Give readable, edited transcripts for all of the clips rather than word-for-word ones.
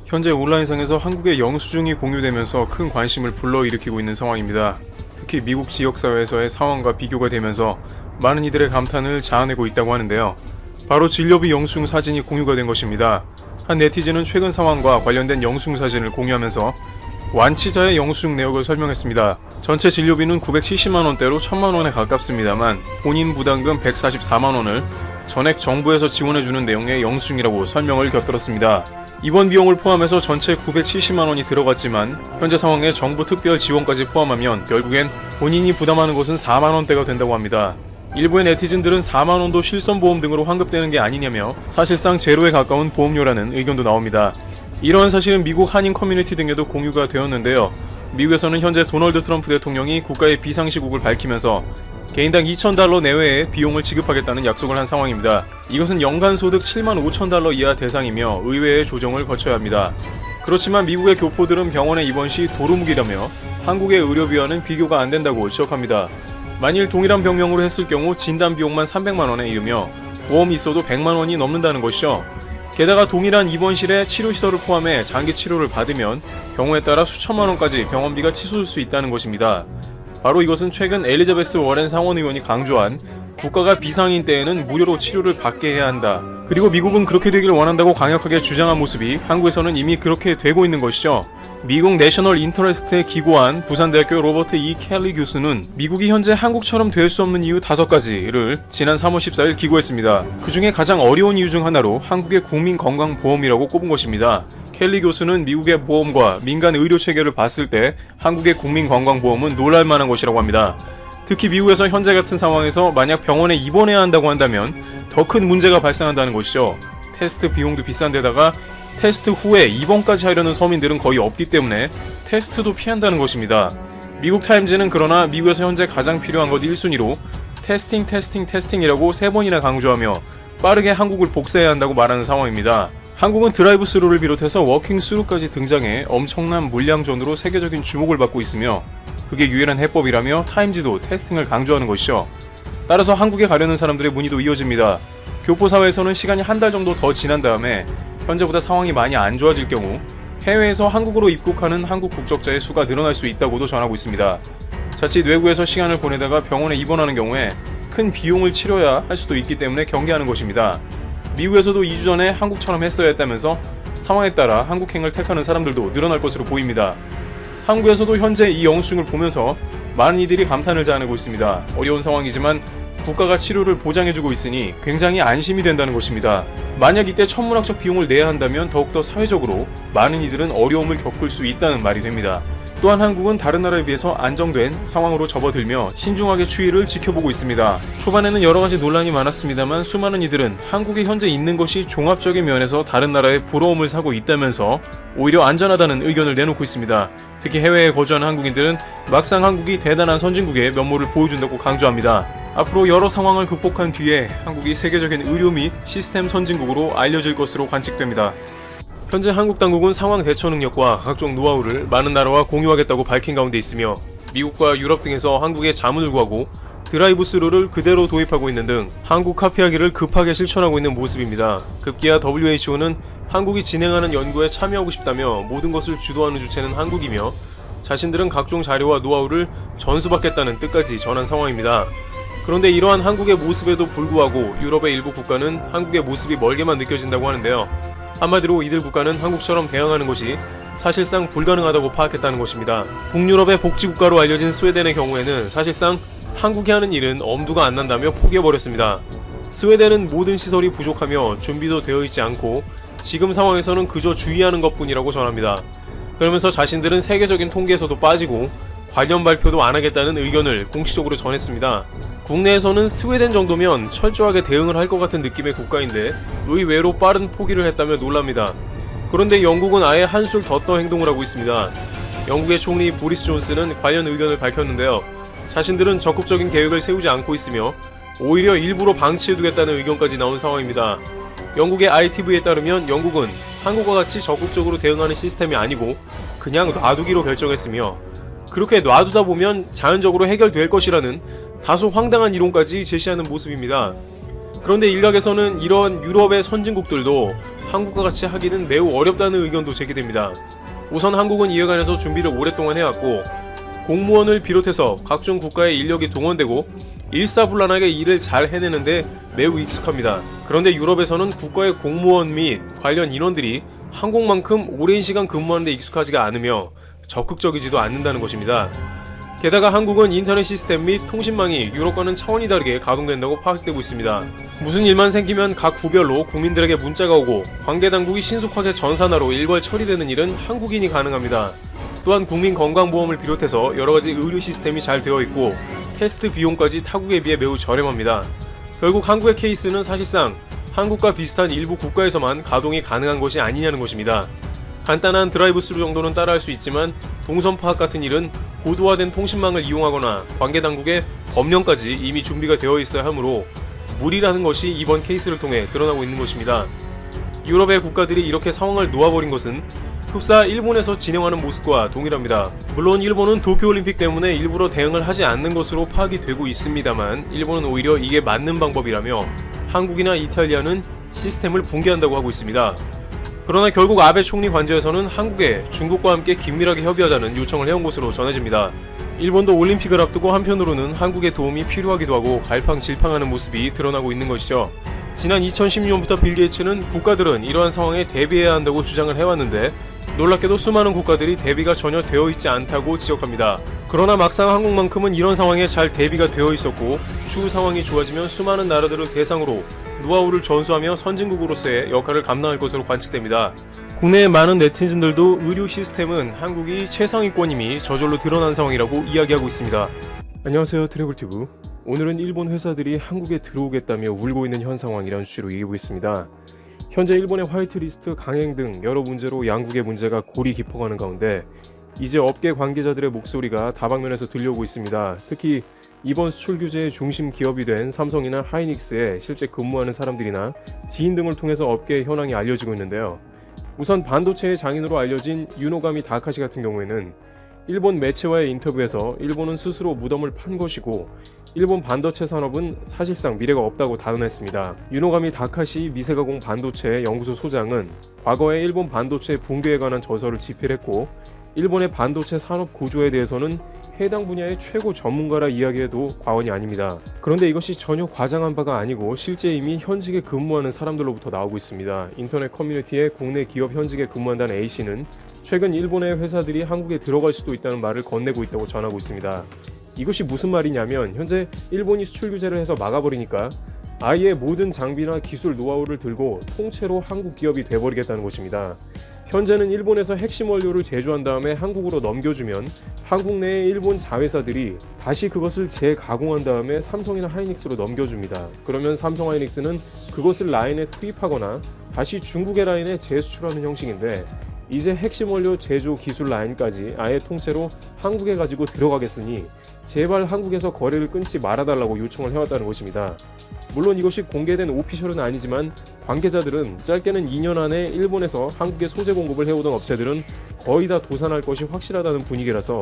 현재 온라인상에서 한국의 영수증이 공유되면서 큰 관심을 불러일으키고 있는 상황입니다. 특히 미국 지역사회에서의 상황과 비교가 되면서 많은 이들의 감탄을 자아내고 있다고 하는데요. 바로 진료비 영수증 사진이 공유가 된 것입니다. 한 네티즌은 최근 상황과 관련된 영수증 사진을 공유하면서 완치자의 영수증 내역을 설명했습니다. 전체 진료비는 970만원대로 1000만원에 가깝습니다만 본인 부담금 144만원을 전액 정부에서 지원해주는 내용의 영수증이라고 설명을 곁들였습니다. 이번 비용을 포함해서 전체 970만원이 들어갔지만 현재 상황에 정부 특별 지원까지 포함하면 결국엔 본인이 부담하는 것은 4만원대가 된다고 합니다. 일부의 네티즌들은 4만원도 실손보험 등으로 환급되는 게 아니냐며 사실상 제로에 가까운 보험료라는 의견도 나옵니다. 이러한 사실은 미국 한인 커뮤니티 등에도 공유가 되었는데요. 미국에서는 현재 도널드 트럼프 대통령이 국가의 비상시국을 밝히면서 개인당 $2,000 내외의 비용을 지급하겠다는 약속을 한 상황입니다. 이것은 연간 소득 75,000달러 이하 대상이며 의회의 조정을 거쳐야 합니다. 그렇지만 미국의 교포들은 병원에 입원 시 도루묵이라며 한국의 의료비와는 비교가 안 된다고 지적합니다. 만일 동일한 병명으로 했을 경우 진단 비용만 300만원에 이르며 보험이 있어도 100만원이 넘는다는 것이죠. 게다가 동일한 입원실에 치료시설을 포함해 장기 치료를 받으면 경우에 따라 수천만원까지 병원비가 치솟을 수 있다는 것입니다. 바로 이것은 최근 엘리자베스 워렌 상원의원이 강조한 국가가 비상인 때에는 무료로 치료를 받게 해야 한다. 그리고 미국은 그렇게 되길 원한다고 강력하게 주장한 모습이 한국에서는 이미 그렇게 되고 있는 것이죠. 미국 내셔널 인터레스트에 기고한 부산대학교 로버트 E. 켈리 교수는 미국이 현재 한국처럼 될 수 없는 이유 5가지를 지난 3월 14일 기고했습니다. 그 중에 가장 어려운 이유 중 하나로 한국의 국민건강보험이라고 꼽은 것입니다. 켈리 교수는 미국의 보험과 민간 의료 체계를 봤을 때 한국의 국민건강보험은 놀랄만한 것이라고 합니다. 특히 미국에서 현재 같은 상황에서 만약 병원에 입원해야 한다고 한다면 더 큰 문제가 발생한다는 것이죠. 테스트 비용도 비싼데다가 테스트 후에 입원까지 하려는 서민들은 거의 없기 때문에 테스트도 피한다는 것입니다. 미국 타임즈는 그러나 미국에서 현재 가장 필요한 것 1순위로 테스팅이라고 3번이나 강조하며 빠르게 한국을 복사해야 한다고 말하는 상황입니다. 한국은 드라이브 스루를 비롯해서 워킹 스루까지 등장해 엄청난 물량전으로 세계적인 주목을 받고 있으며 그게 유일한 해법이라며 타임즈도 테스팅을 강조하는 것이죠. 따라서 한국에 가려는 사람들의 문의도 이어집니다. 교포사회에서는 시간이 한 달 정도 더 지난 다음에 현재보다 상황이 많이 안 좋아질 경우 해외에서 한국으로 입국하는 한국 국적자의 수가 늘어날 수 있다고도 전하고 있습니다. 자칫 외국에서 시간을 보내다가 병원에 입원하는 경우에 큰 비용을 치러야 할 수도 있기 때문에 경계하는 것입니다. 미국에서도 2주 전에 한국처럼 했어야 했다면서 상황에 따라 한국행을 택하는 사람들도 늘어날 것으로 보입니다. 한국에서도 현재 이 영수증을 보면서 많은 이들이 감탄을 자아내고 있습니다. 어려운 상황이지만 국가가 치료를 보장해주고 있으니 굉장히 안심이 된다는 것입니다. 만약 이때 천문학적 비용을 내야 한다면 더욱더 사회적으로 많은 이들은 어려움을 겪을 수 있다는 말이 됩니다. 또한 한국은 다른 나라에 비해서 안정된 상황으로 접어들며 신중하게 추이를 지켜보고 있습니다. 초반에는 여러가지 논란이 많았습니다만 수많은 이들은 한국이 현재 있는 것이 종합적인 면에서 다른 나라에 부러움을 사고 있다면서 오히려 안전하다는 의견을 내놓고 있습니다. 특히 해외에 거주하는 한국인들은 막상 한국이 대단한 선진국의 면모를 보여준다고 강조합니다. 앞으로 여러 상황을 극복한 뒤에 한국이 세계적인 의료 및 시스템 선진국으로 알려질 것으로 관측됩니다. 현재 한국 당국은 상황 대처 능력과 각종 노하우를 많은 나라와 공유하겠다고 밝힌 가운데 있으며 미국과 유럽 등에서 한국에 자문을 구하고 드라이브 스루를 그대로 도입하고 있는 등 한국 카피하기를 급하게 실천하고 있는 모습입니다. 급기야 WHO는 한국이 진행하는 연구에 참여하고 싶다며 모든 것을 주도하는 주체는 한국이며 자신들은 각종 자료와 노하우를 전수받겠다는 뜻까지 전한 상황입니다. 그런데 이러한 한국의 모습에도 불구하고 유럽의 일부 국가는 한국의 모습이 멀게만 느껴진다고 하는데요. 한마디로 이들 국가는 한국처럼 대응하는 것이 사실상 불가능하다고 파악했다는 것입니다. 북유럽의 복지국가로 알려진 스웨덴의 경우에는 사실상 한국이 하는 일은 엄두가 안 난다며 포기해버렸습니다. 스웨덴은 모든 시설이 부족하며 준비도 되어 있지 않고 지금 상황에서는 그저 주의하는 것뿐이라고 전합니다. 그러면서 자신들은 세계적인 통계에서도 빠지고 관련 발표도 안 하겠다는 의견을 공식적으로 전했습니다. 국내에서는 스웨덴 정도면 철저하게 대응을 할 것 같은 느낌의 국가인데 의외로 빠른 포기를 했다며 놀랍니다. 그런데 영국은 아예 한술 더 떠 행동을 하고 있습니다. 영국의 총리 보리스 존슨은 관련 의견을 밝혔는데요. 자신들은 적극적인 계획을 세우지 않고 있으며 오히려 일부러 방치해두겠다는 의견까지 나온 상황입니다. 영국의 ITV에 따르면 영국은 한국과 같이 적극적으로 대응하는 시스템이 아니고 그냥 놔두기로 결정했으며 그렇게 놔두다 보면 자연적으로 해결될 것이라는 다소 황당한 이론까지 제시하는 모습입니다. 그런데 일각에서는 이런 유럽의 선진국들도 한국과 같이 하기는 매우 어렵다는 의견도 제기됩니다. 우선 한국은 이에 관해서 준비를 오랫동안 해왔고 공무원을 비롯해서 각종 국가의 인력이 동원되고 일사불란하게 일을 잘 해내는데 매우 익숙합니다. 그런데 유럽에서는 국가의 공무원 및 관련 인원들이 한국만큼 오랜 시간 근무하는 데 익숙하지가 않으며 적극적이지도 않는다는 것입니다. 게다가 한국은 인터넷 시스템 및 통신망이 유럽과는 차원이 다르게 가동된다고 파악되고 있습니다. 무슨 일만 생기면 각 구별로 국민들에게 문자가 오고 관계당국이 신속하게 전산화로 일괄 처리되는 일은 한국인이 가능합니다. 또한 국민건강보험을 비롯해서 여러가지 의료 시스템이 잘 되어 있고 테스트 비용까지 타국에 비해 매우 저렴합니다. 결국 한국의 케이스는 사실상 한국과 비슷한 일부 국가에서만 가동이 가능한 것이 아니냐는 것입니다. 간단한 드라이브 스루 정도는 따라할 수 있지만 동선 파악 같은 일은 고도화된 통신망을 이용하거나 관계당국의 검령까지 이미 준비가 되어 있어야 하므로 무리라는 것이 이번 케이스를 통해 드러나고 있는 것입니다. 유럽의 국가들이 이렇게 상황을 놓아버린 것은 흡사 일본에서 진행하는 모습과 동일합니다. 물론 일본은 도쿄올림픽 때문에 일부러 대응을 하지 않는 것으로 파악이 되고 있습니다만 일본은 오히려 이게 맞는 방법이라며 한국이나 이탈리아는 시스템을 붕괴한다고 하고 있습니다. 그러나 결국 아베 총리 관저에서는 한국에 중국과 함께 긴밀하게 협의하자는 요청을 해온 것으로 전해집니다. 일본도 올림픽을 앞두고 한편으로는 한국의 도움이 필요하기도 하고 갈팡질팡하는 모습이 드러나고 있는 것이죠. 지난 2016년부터 빌 게이츠는 국가들은 이러한 상황에 대비해야 한다고 주장을 해왔는데 놀랍게도 수많은 국가들이 대비가 전혀 되어 있지 않다고 지적합니다. 그러나 막상 한국만큼은 이런 상황에 잘 대비가 되어 있었고 추후 상황이 좋아지면 수많은 나라들을 대상으로 노하우를 전수하며 선진국으로서의 역할을 감당할 것으로 관측됩니다. 국내의 많은 네티즌들도 의료 시스템은 한국이 최상위권임이 저절로 드러난 상황이라고 이야기하고 있습니다. 안녕하세요, 트래블튜브. 오늘은 일본 회사들이 한국에 들어오겠다며 울고 있는 현 상황이라는 주제로 얘기해보겠습니다. 현재 일본의 화이트리스트, 강행 등 여러 문제로 양국의 문제가 골이 깊어가는 가운데 이제 업계 관계자들의 목소리가 다방면에서 들려오고 있습니다. 특히 이번 수출 규제의 중심 기업이 된 삼성이나 하이닉스에 실제 근무하는 사람들이나 지인 등을 통해서 업계의 현황이 알려지고 있는데요. 우선 반도체의 장인으로 알려진 유노가미 다카시 같은 경우에는 일본 매체와의 인터뷰에서 일본은 스스로 무덤을 판 것이고 일본 반도체 산업은 사실상 미래가 없다고 단언했습니다. 유노가미 다카시 미세가공 반도체 연구소 소장은 과거에 일본 반도체 붕괴에 관한 저서를 집필했고 일본의 반도체 산업 구조에 대해서는 해당 분야의 최고 전문가라 이야기해도 과언이 아닙니다. 그런데 이것이 전혀 과장한 바가 아니고 실제 이미 현직에 근무하는 사람들로부터 나오고 있습니다. 인터넷 커뮤니티에 국내 기업 현직에 근무한다는 A씨는 최근 일본의 회사들이 한국에 들어갈 수도 있다는 말을 건네고 있다고 전하고 있습니다. 이것이 무슨 말이냐면 현재 일본이 수출 규제를 해서 막아버리니까 아예 모든 장비나 기술 노하우를 들고 통째로 한국 기업이 돼버리겠다는 것입니다. 현재는 일본에서 핵심 원료를 제조한 다음에 한국으로 넘겨주면 한국 내의 일본 자회사들이 다시 그것을 재가공한 다음에 삼성이나 하이닉스로 넘겨줍니다. 그러면 삼성 하이닉스는 그것을 라인에 투입하거나 다시 중국의 라인에 재수출하는 형식인데 이제 핵심 원료 제조 기술 라인까지 아예 통째로 한국에 가지고 들어가겠으니 제발 한국에서 거래를 끊지 말아달라고 요청을 해왔다는 것입니다. 물론 이것이 공개된 오피셜은 아니지만 관계자들은 짧게는 2년 안에 일본에서 한국에 소재 공급을 해오던 업체들은 거의 다 도산할 것이 확실하다는 분위기라서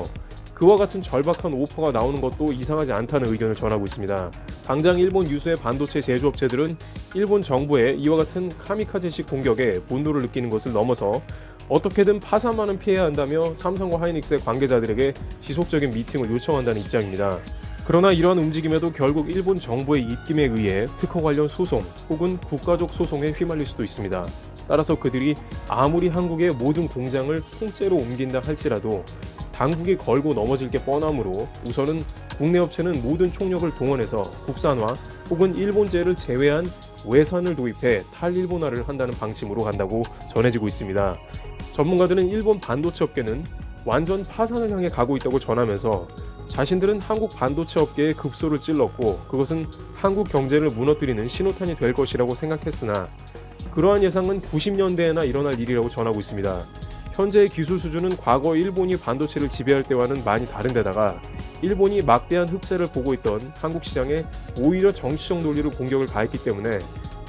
그와 같은 절박한 오퍼가 나오는 것도 이상하지 않다는 의견을 전하고 있습니다. 당장 일본 유수의 반도체 제조업체들은 일본 정부의 이와 같은 카미카제식 공격에 분노를 느끼는 것을 넘어서 어떻게든 파산만은 피해야 한다며 삼성과 하이닉스의 관계자들에게 지속적인 미팅을 요청한다는 입장입니다. 그러나 이러한 움직임에도 결국 일본 정부의 입김에 의해 특허 관련 소송 혹은 국가적 소송에 휘말릴 수도 있습니다. 따라서 그들이 아무리 한국의 모든 공장을 통째로 옮긴다 할지라도 당국이 걸고 넘어질 게 뻔하므로 우선은 국내 업체는 모든 총력을 동원해서 국산화 혹은 일본제를 제외한 외산을 도입해 탈일본화를 한다는 방침으로 간다고 전해지고 있습니다. 전문가들은 일본 반도체 업계는 완전 파산을 향해 가고 있다고 전하면서 자신들은 한국 반도체 업계에 급소를 찔렀고 그것은 한국 경제를 무너뜨리는 신호탄이 될 것이라고 생각했으나 그러한 예상은 90년대에나 일어날 일이라고 전하고 있습니다. 현재의 기술 수준은 과거 일본이 반도체를 지배할 때와는 많이 다른 데다가 일본이 막대한 흡세를 보고 있던 한국 시장에 오히려 정치적 논리로 공격을 가했기 때문에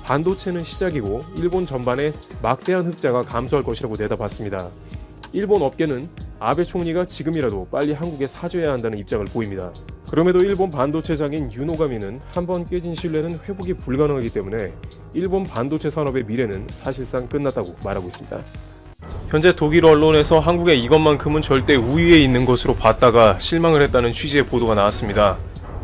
반도체는 시작이고 일본 전반에 막대한 흑자가 감소할 것이라고 내다봤습니다. 일본 업계는 아베 총리가 지금이라도 빨리 한국에 사죄해야 한다는 입장을 보입니다. 그럼에도 일본 반도체 장인 유노가미는 한번 깨진 신뢰는 회복이 불가능하기 때문에 일본 반도체 산업의 미래는 사실상 끝났다고 말하고 있습니다. 현재 독일 언론에서 한국의 이것만큼은 절대 우위에 있는 것으로 봤다가 실망을 했다는 취지의 보도가 나왔습니다.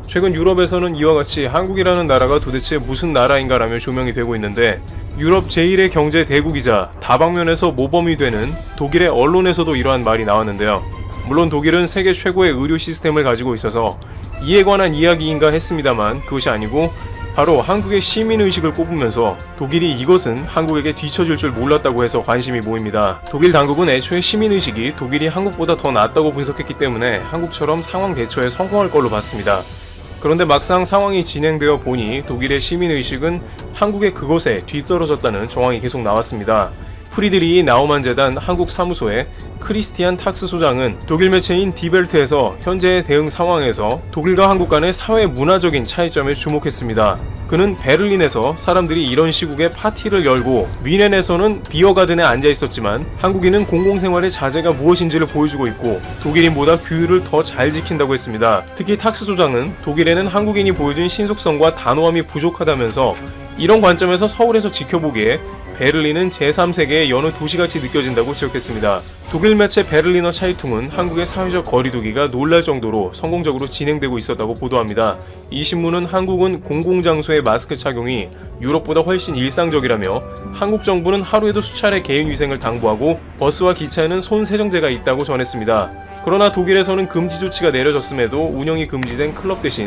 최근 유럽에서는 이와 같이 한국이라는 나라가 도대체 무슨 나라인가라며 조명이 되고 있는데, 유럽 제1의 경제 대국이자 다방면에서 모범이 되는 독일의 언론에서도 이러한 말이 나왔는데요. 물론 독일은 세계 최고의 의료 시스템을 가지고 있어서 이에 관한 이야기인가 했습니다만 그것이 아니고 바로 한국의 시민의식을 꼽으면서 독일이 이것은 한국에게 뒤처질 줄 몰랐다고 해서 관심이 모입니다. 독일 당국은 애초에 시민의식이 독일이 한국보다 더 낫다고 분석했기 때문에 한국처럼 상황 대처에 성공할 걸로 봤습니다. 그런데 막상 상황이 진행되어 보니 독일의 시민의식은 한국의 그것에 뒤떨어졌다는 정황이 계속 나왔습니다. 프리드리히 나우만 재단 한국 사무소의 크리스티안 탁스 소장은 독일 매체인 디벨트에서 현재의 대응 상황에서 독일과 한국 간의 사회 문화적인 차이점에 주목했습니다. 그는 베를린에서 사람들이 이런 시국에 파티를 열고 뮌헨에서는 비어가든에 앉아 있었지만 한국인은 공공생활의 자제가 무엇인지를 보여주고 있고 독일인보다 규율을 더 잘 지킨다고 했습니다. 특히 탁스 소장은 독일에는 한국인이 보여준 신속성과 단호함이 부족하다면서 이런 관점에서 서울에서 지켜보기에 베를린은 제3세계의 여느 도시같이 느껴진다고 지적했습니다. 독일 매체 베를리너 차이퉁은 한국의 사회적 거리두기가 놀랄 정도로 성공적으로 진행되고 있었다고 보도합니다. 이 신문은 한국은 공공장소의 마스크 착용이 유럽보다 훨씬 일상적이라며 한국 정부는 하루에도 수차례 개인위생을 당부하고 버스와 기차에는 손 세정제가 있다고 전했습니다. 그러나 독일에서는 금지 조치가 내려졌음에도 운영이 금지된 클럽 대신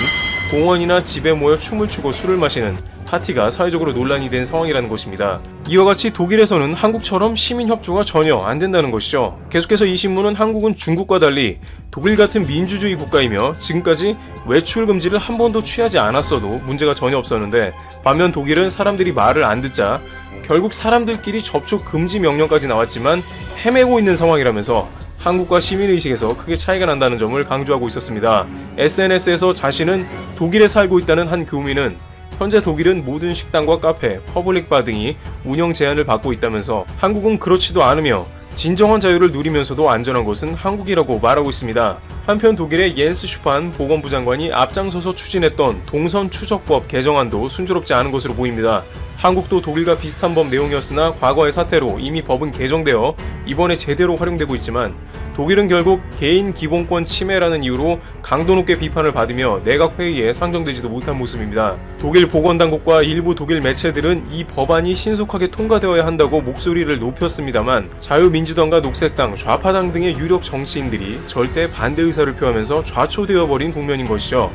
공원이나 집에 모여 춤을 추고 술을 마시는 파티가 사회적으로 논란이 된 상황이라는 것입니다. 이와 같이 독일에서는 한국처럼 시민협조가 전혀 안 된다는 것이죠. 계속해서 이 신문은 한국은 중국과 달리 독일 같은 민주주의 국가이며 지금까지 외출 금지를 한 번도 취하지 않았어도 문제가 전혀 없었는데, 반면 독일은 사람들이 말을 안 듣자 결국 사람들끼리 접촉 금지 명령까지 나왔지만 헤매고 있는 상황이라면서 한국과 시민의식에서 크게 차이가 난다는 점을 강조하고 있었습니다. SNS에서 자신은 독일에 살고 있다는 한 교민은 현재 독일은 모든 식당과 카페, 퍼블릭바 등이 운영 제한을 받고 있다면서 한국은 그렇지도 않으며 진정한 자유를 누리면서도 안전한 곳은 한국이라고 말하고 있습니다. 한편 독일의 옌스 슈판 보건부 장관이 앞장서서 추진했던 동선 추적법 개정안도 순조롭지 않은 것으로 보입니다. 한국도 독일과 비슷한 법 내용이었으나 과거의 사태로 이미 법은 개정되어 이번에 제대로 활용되고 있지만 독일은 결국 개인 기본권 침해라는 이유로 강도 높게 비판을 받으며 내각회의에 상정되지도 못한 모습입니다. 독일 보건당국과 일부 독일 매체들은 이 법안이 신속하게 통과되어야 한다고 목소리를 높였습니다만 자유민주당과 녹색당, 좌파당 등의 유력 정치인들이 절대 반대 의사를 표하면서 좌초되어버린 국면인 것이죠.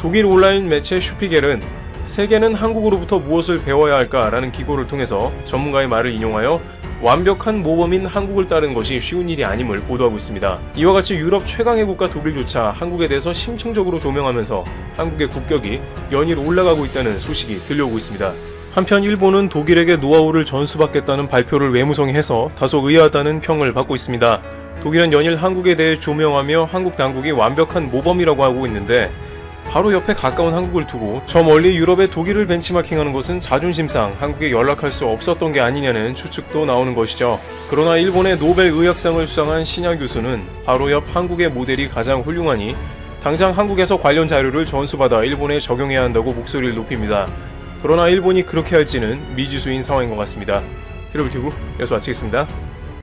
독일 온라인 매체 슈피겔은 세계는 한국으로부터 무엇을 배워야 할까라는 기고를 통해서 전문가의 말을 인용하여 완벽한 모범인 한국을 따르는 것이 쉬운 일이 아님을 보도하고 있습니다. 이와 같이 유럽 최강의 국가 독일조차 한국에 대해서 심층적으로 조명하면서 한국의 국격이 연일 올라가고 있다는 소식이 들려오고 있습니다. 한편 일본은 독일에게 노하우를 전수받겠다는 발표를 외무성해서 다소 의아하다는 평을 받고 있습니다. 독일은 연일 한국에 대해 조명하며 한국 당국이 완벽한 모범이라고 하고 있는데, 바로 옆에 가까운 한국을 두고 저 멀리 유럽의 독일을 벤치마킹하는 것은 자존심상 한국에 연락할 수 없었던 게 아니냐는 추측도 나오는 것이죠. 그러나 일본의 노벨 의학상을 수상한 신야 교수는 바로 옆 한국의 모델이 가장 훌륭하니 당장 한국에서 관련 자료를 전수받아 일본에 적용해야 한다고 목소리를 높입니다. 그러나 일본이 그렇게 할지는 미지수인 상황인 것 같습니다. 트러블 튜브 여기서 마치겠습니다.